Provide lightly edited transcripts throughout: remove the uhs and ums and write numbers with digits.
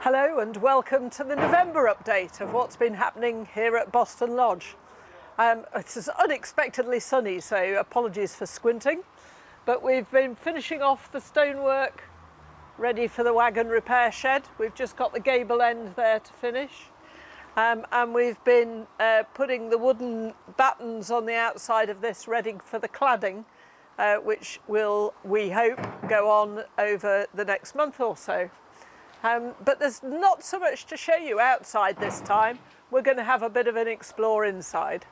Hello and welcome to the November update of what's been happening here at Boston Lodge. It's unexpectedly sunny, so apologies for squinting, but we've been finishing off the stonework ready for the wagon repair shed. We've just got the gable end there to finish, and we've been putting the wooden battens on the outside of this ready for the cladding, which will, we hope, go on over the next month or so. But there's not so much to show you outside this time. We're going to have a bit of an explore inside.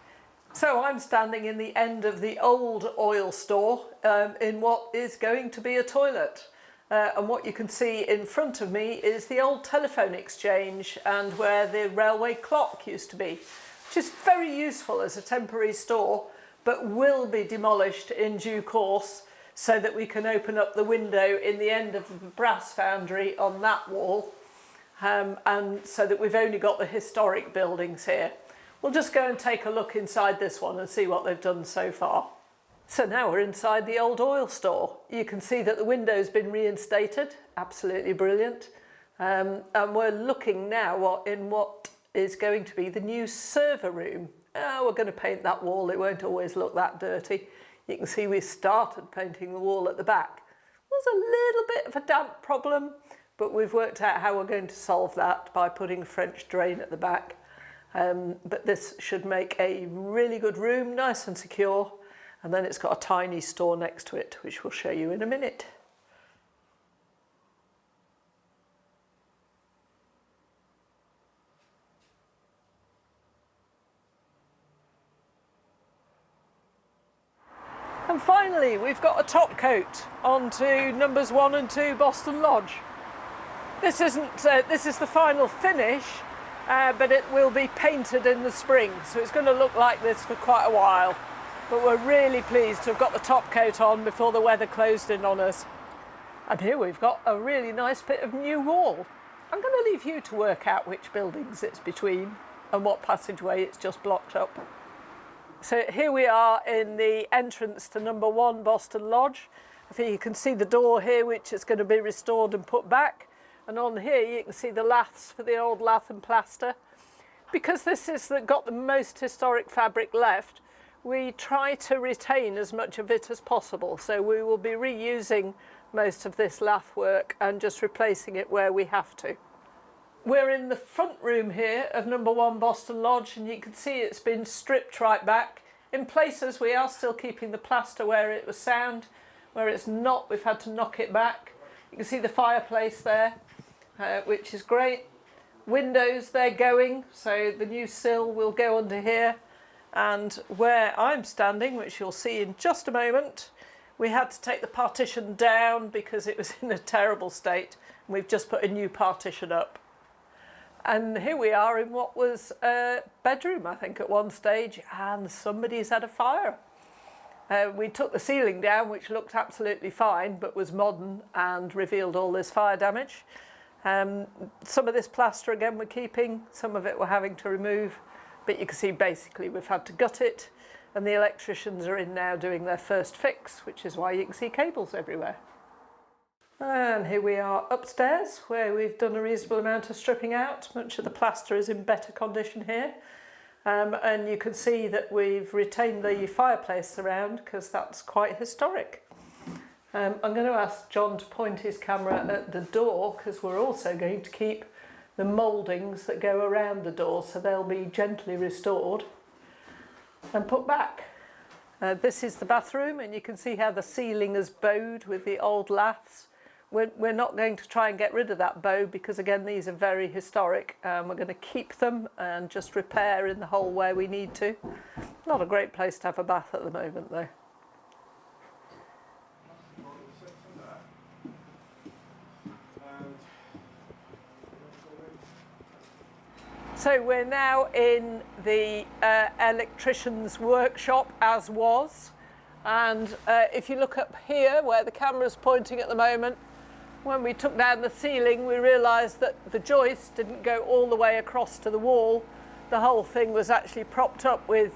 So I'm standing in the end of the old oil store in what is going to be a toilet. And what you can see in front of me is the old telephone exchange and where the railway clock used to be, which is very useful as a temporary store, but will be demolished in due course, so that we can open up the window in the end of the brass foundry on that wall, and so that we've only got the historic buildings here. We'll just go and take a look inside this one and see what they've done so far. So now we're inside the old oil store. You can see that the window's been reinstated, absolutely brilliant. And we're looking now in what is going to be the new server room. We're going to paint that wall, it won't always look that dirty. You can see we started painting the wall at the back. There's a little bit of a damp problem, but we've worked out how we're going to solve that by putting a French drain at the back. But this should make a really good room, nice and secure. And then it's got a tiny store next to it, which we'll show you in a minute. And finally, we've got a top coat onto numbers 1 and 2 Boston Lodge. This is the final finish, but it will be painted in the spring, so it's going to look like this for quite a while. But we're really pleased to have got the top coat on before the weather closed in on us. And here we've got a really nice bit of new wall. I'm going to leave you to work out which buildings it's between and what passageway it's just blocked up. So here we are in the entrance to number 1 Boston Lodge. I think you can see the door here, which is going to be restored and put back. And on here you can see the laths for the old lath and plaster. Because this has got the most historic fabric left, we try to retain as much of it as possible. So we will be reusing most of this lath work and just replacing it where we have to. We're in the front room here of number 1 Boston Lodge, and you can see it's been stripped right back. In places we are still keeping the plaster where it was sound. Where it's not, we've had to knock it back. You can see the fireplace there, which is great. Windows, they're going, so the new sill will go under here. And where I'm standing, which you'll see in just a moment, we had to take the partition down because it was in a terrible state. And we've just put a new partition up. And here we are in what was a bedroom, I think, at one stage, and somebody's had a fire. We took the ceiling down, which looked absolutely fine, but was modern and revealed all this fire damage. Some of this plaster, again, we're keeping. Some of it we're having to remove. But you can see, basically, we've had to gut it. And the electricians are in now doing their first fix, which is why you can see cables everywhere. And here we are upstairs, where we've done a reasonable amount of stripping out. Much of the plaster is in better condition here. And you can see that we've retained the fireplace around because that's quite historic. I'm going to ask John to point his camera at the door because we're also going to keep the mouldings that go around the door, so they'll be gently restored and put back. This is the bathroom, and you can see how the ceiling is bowed with the old laths. We're not going to try and get rid of that bow because, again, these are very historic. We're going to keep them and just repair in the hole where we need to. Not a great place to have a bath at the moment, though. So we're now in the electrician's workshop, as was. And if you look up here, where the camera's pointing at the moment, when we took down the ceiling, we realised that the joist didn't go all the way across to the wall. The whole thing was actually propped up with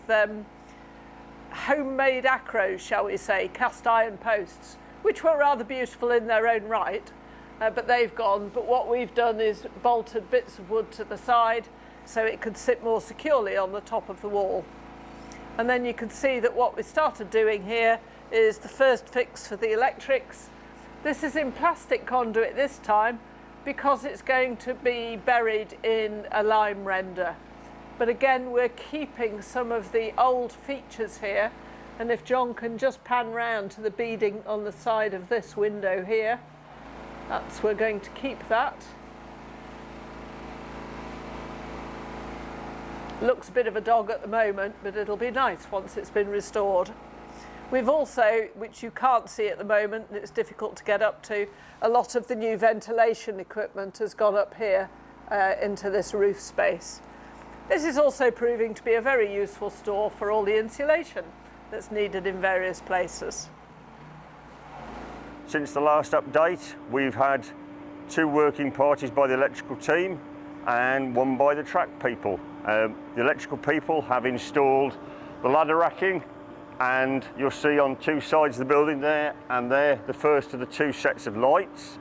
homemade acros, shall we say, cast iron posts, which were rather beautiful in their own right. but they've gone. But what we've done is bolted bits of wood to the side so it could sit more securely on the top of the wall. And then you can see that what we started doing here is the first fix for the electrics. This is in plastic conduit this time because it's going to be buried in a lime render. But again, we're keeping some of the old features here. And if John can just pan round to the beading on the side of this window here, we're going to keep that. Looks a bit of a dog at the moment, but it'll be nice once it's been restored. We've also, which you can't see at the moment, it's difficult to get up to, a lot of the new ventilation equipment has gone up here into this roof space. This is also proving to be a very useful store for all the insulation that's needed in various places. Since the last update, we've had 2 working parties by the electrical team and 1 by the track people. The electrical people have installed the ladder racking, and you'll see on 2 sides of the building there and there the first of the 2 sets of lights.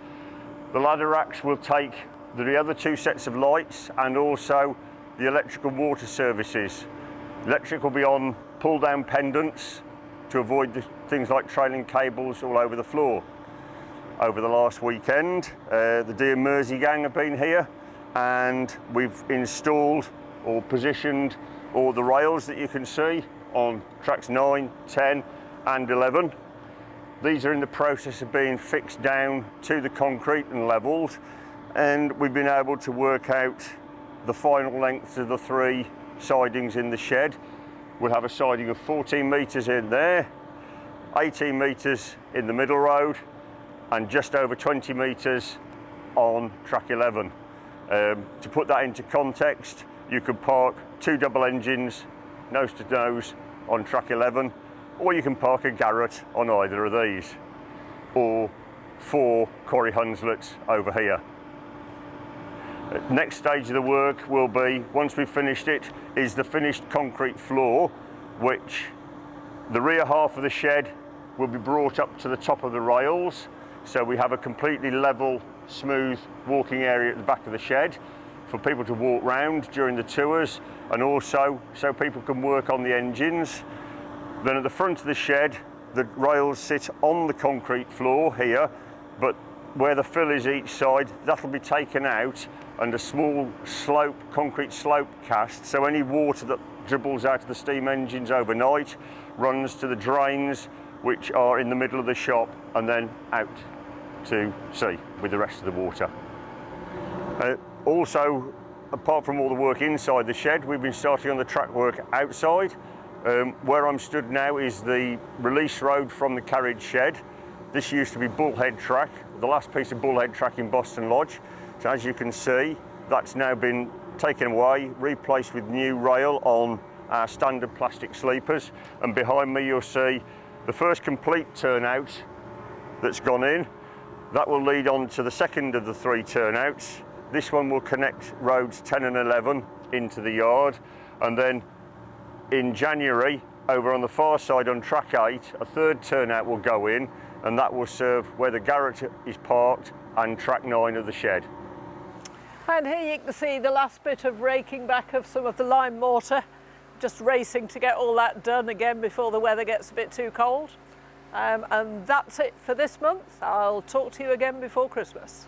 The ladder racks will take the other 2 sets of lights and also the electrical water services. Electric will be on pull down pendants to avoid things like trailing cables all over the floor. Over the last weekend, the Dear Mersey gang have been here, and we've installed or positioned all the rails that you can see on tracks 9, 10 and 11. These are in the process of being fixed down to the concrete and levelled, and we've been able to work out the final lengths of the 3 sidings in the shed. We'll have a siding of 14 metres in there, 18 metres in the middle road, and just over 20 metres on track 11. To put that into context, you could park 2 double engines nose to nose on track 11, or you can park a Garrett on either of these, or 4 Corrie Hunslets over here. Next stage of the work will be, once we've finished it, is the finished concrete floor, which the rear half of the shed will be brought up to the top of the rails, so we have a completely level, smooth walking area at the back of the shed for people to walk round during the tours, and also so people can work on the engines. Then at the front of the shed, the rails sit on the concrete floor here, but where the fill is each side, that'll be taken out and a small slope, concrete slope cast, so any water that dribbles out of the steam engines overnight runs to the drains which are in the middle of the shop and then out to sea with the rest of the water. Also, apart from all the work inside the shed, we've been starting on the track work outside. Where I'm stood now is the release road from the carriage shed. This used to be bullhead track, the last piece of bullhead track in Boston Lodge. So as you can see, that's now been taken away, replaced with new rail on our standard plastic sleepers. And behind me you'll see the first complete turnout that's gone in. That will lead on to the second of the 3 turnouts. This one will connect roads 10 and 11 into the yard. And then in January, over on the far side on track 8, a 3rd turnout will go in, and that will serve where the Garrett is parked and track 9 of the shed. And here you can see the last bit of raking back of some of the lime mortar, just racing to get all that done again before the weather gets a bit too cold. And that's it for this month. I'll talk to you again before Christmas.